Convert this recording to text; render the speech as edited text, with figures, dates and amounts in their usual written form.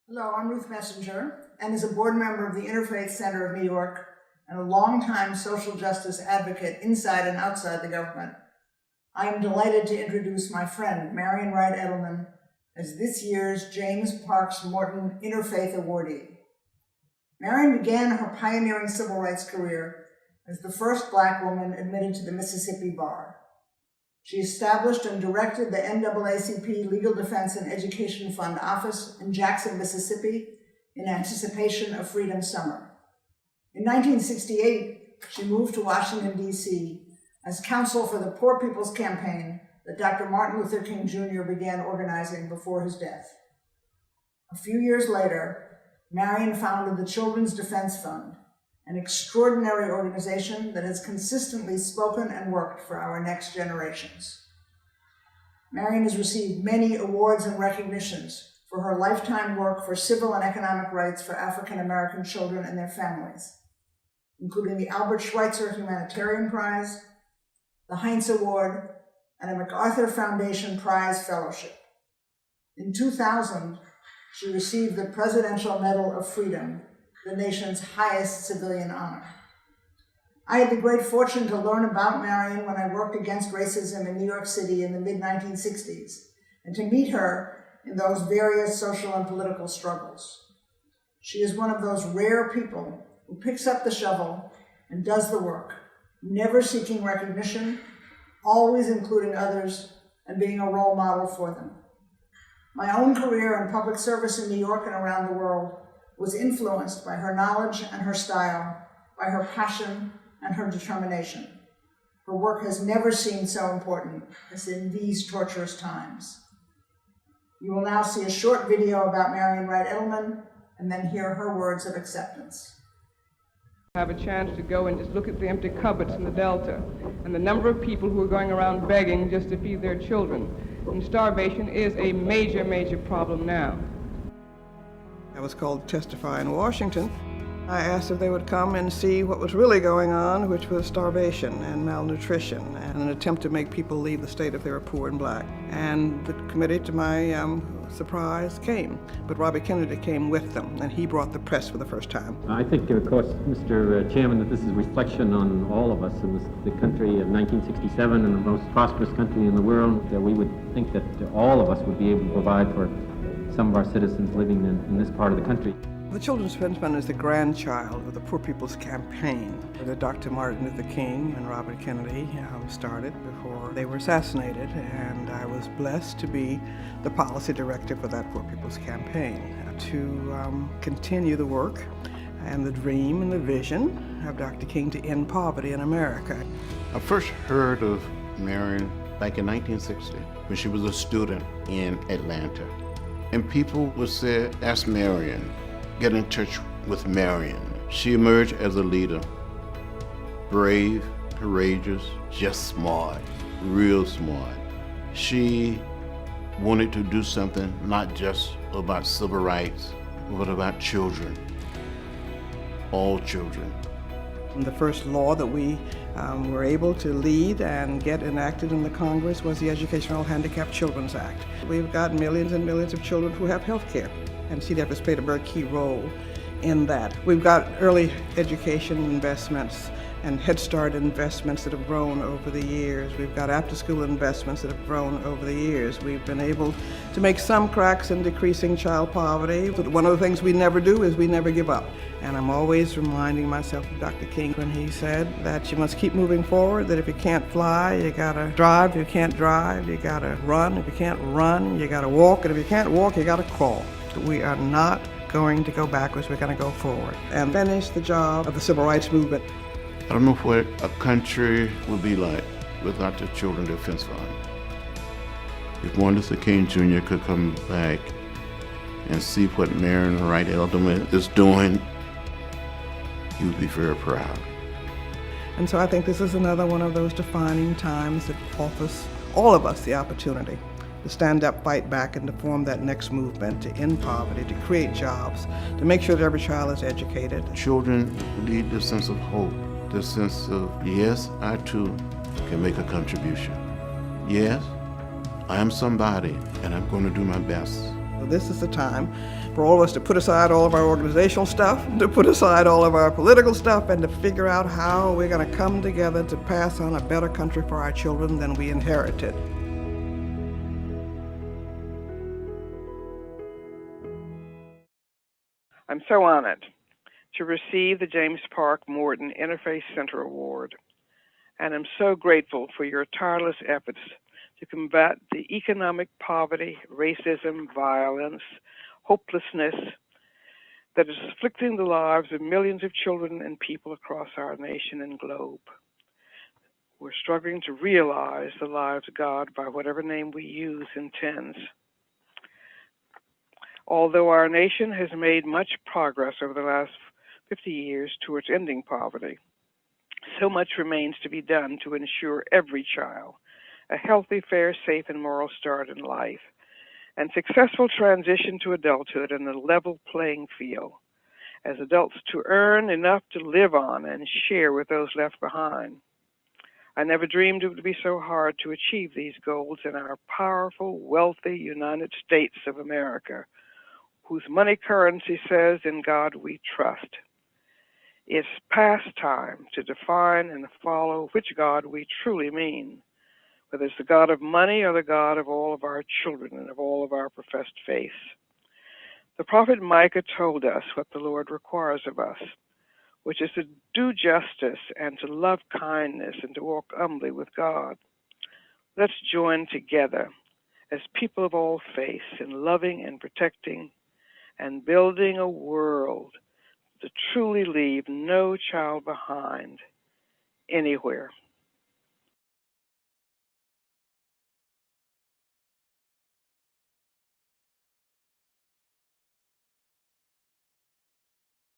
Hello, I'm Ruth Messenger, and as a board member of the Interfaith Center of New York and a longtime social justice advocate inside and outside the government, I am delighted to introduce my friend, Marian Wright Edelman, as this year's James Parks Morton Interfaith Awardee. Marian began her pioneering civil rights career as the first Black woman admitted to the Mississippi bar. She established and directed the NAACP Legal Defense and Education Fund office in Jackson, Mississippi, in anticipation of Freedom Summer. In 1968, she moved to Washington, D.C. as counsel for the Poor People's Campaign that Dr. Martin Luther King Jr. began organizing before his death. A few years later, Marian founded the Children's Defense Fund, an extraordinary organization that has consistently spoken and worked for our next generations. Marian has received many awards and recognitions for her lifetime work for civil and economic rights for African American children and their families, including the Albert Schweitzer Humanitarian Prize, the Heinz Award, and a MacArthur Foundation Prize Fellowship. In 2000, she received the Presidential Medal of Freedom, the nation's highest civilian honor. I had the great fortune to learn about Marian when I worked against racism in New York City in the mid-1960s, and to meet her in those various social and political struggles. She is one of those rare people who picks up the shovel and does the work, never seeking recognition, always including others and being a role model for them. My own career in public service in New York and around the world was influenced by her knowledge and her style, by her passion and her determination. Her work has never seemed so important as in these torturous times. You will now see a short video about Marian Wright Edelman and then hear her words of acceptance. Have a chance to go and just look at the empty cupboards in the Delta and the number of people who are going around begging just to feed their children. And starvation is a major, major problem now. I was called to testify in Washington. I asked if they would come and see what was really going on, which was starvation and malnutrition, and an attempt to make people leave the state if they were poor and Black. And the committee, to my surprise, came. But Robbie Kennedy came with them, and he brought the press for the first time. I think, of course, Mr. Chairman, that this is a reflection on all of us in the country of 1967 and the most prosperous country in the world, that we would think that all of us would be able to provide for some of our citizens living in this part of the country. The Children's Defense Fund is the grandchild of the Poor People's Campaign that Dr. Martin Luther King and Robert Kennedy started before they were assassinated, and I was blessed to be the policy director for that Poor People's Campaign, to continue the work and the dream and the vision of Dr. King to end poverty in America. I first heard of Marian back in 1960 when she was a student in Atlanta. And people would say, ask Marian, get in touch with Marian. She emerged as a leader, brave, courageous, just smart, real smart. She wanted to do something not just about civil rights, but about children, all children. The first law that we were able to lead and get enacted in the Congress was the Educational Handicapped Children's Act. We've got millions and millions of children who have health care, and CDF has played a very key role in that. We've got early education investments and Head Start investments that have grown over the years. We've got after-school investments that have grown over the years. We've been able to make some cracks in decreasing child poverty. But one of the things we never do is we never give up. And I'm always reminding myself of Dr. King when he said that you must keep moving forward, that if you can't fly, you gotta drive. If you can't drive, you gotta run. If you can't run, you gotta walk. And if you can't walk, you gotta crawl. We are not going to go backwards, we're gonna go forward and finish the job of the civil rights movement. I don't know what a country would be like without the Children's Defense Fund. If Martin Luther King Jr. could come back and see what Marian Wright Edelman is doing, he would be very proud. And so I think this is another one of those defining times that offers all of us the opportunity to stand up, fight back, and to form that next movement to end poverty, to create jobs, to make sure that every child is educated. Children need this sense of hope, this sense of, yes, I too can make a contribution. Yes, I am somebody, and I'm going to do my best So this is the time for all of us to put aside all of our organizational stuff, to put aside all of our political stuff, and to figure out how we're going to come together to pass on a better country for our children than we inherited. I'm so honored to receive the James Park Morton Interfaith Center Award, and I'm so grateful for your tireless efforts to combat the economic poverty, racism, violence, hopelessness that is afflicting the lives of millions of children and people across our nation and globe. We're struggling to realize the lives God, by whatever name we use, intends. Although our nation has made much progress over the last 50 years towards ending poverty, so much remains to be done to ensure every child a healthy, fair, safe, and moral start in life, and successful transition to adulthood in a level playing field, as adults to earn enough to live on and share with those left behind. I never dreamed it would be so hard to achieve these goals in our powerful, wealthy United States of America, whose money currency says, "In God we trust." It's past time to define and follow which God we truly mean, whether it's the God of money or the God of all of our children and of all of our professed faiths. The prophet Micah told us what the Lord requires of us, which is to do justice and to love kindness and to walk humbly with God. Let's join together as people of all faiths in loving and protecting and building a world to truly leave no child behind anywhere.